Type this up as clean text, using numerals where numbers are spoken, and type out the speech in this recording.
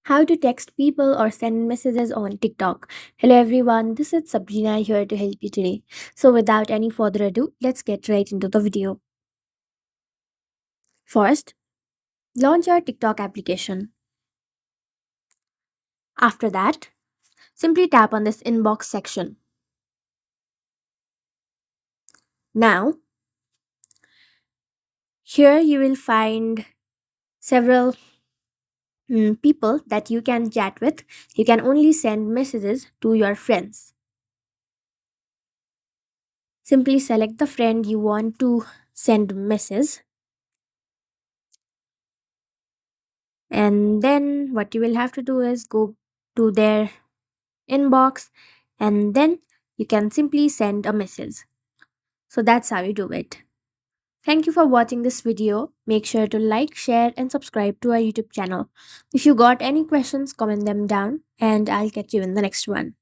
How to text people or send messages on TikTok. Hello everyone, this is Sabrina here to help you today. So without any further ado, let's get right into the video. First, launch your TikTok application. After that, simply tap on this inbox section. Now, here you will find several people that you can chat with. You can only send messages to your friends. Simply select the friend you want to send message, and then what you will have to do is go to their inbox, and then you can simply send a message. So that's how you do it. Thank you for watching this video. Make sure to like, share and subscribe to our YouTube channel. If you got any questions, comment them down and I'll catch you in the next one.